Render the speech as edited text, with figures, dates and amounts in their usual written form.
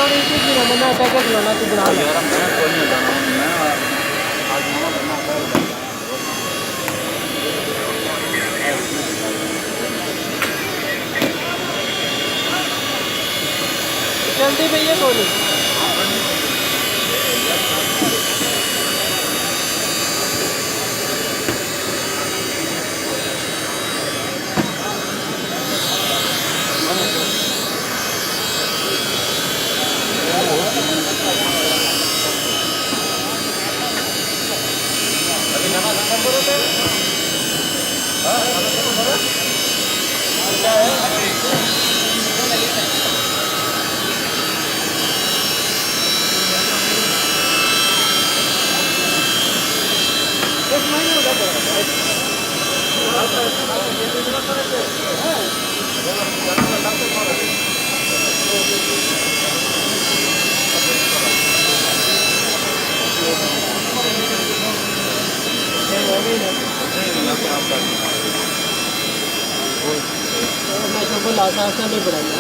नहीं थी कि मैंने पैकेट लाना तो बना लिया। यार मैं कोई नहीं जाना मैं आज मामा करना कर जल्दी भैया कोनी अभी नया संपर्क करो तो हां क्या है एक महीने हो गया मैं सबको लाशा नहीं पड़ेगा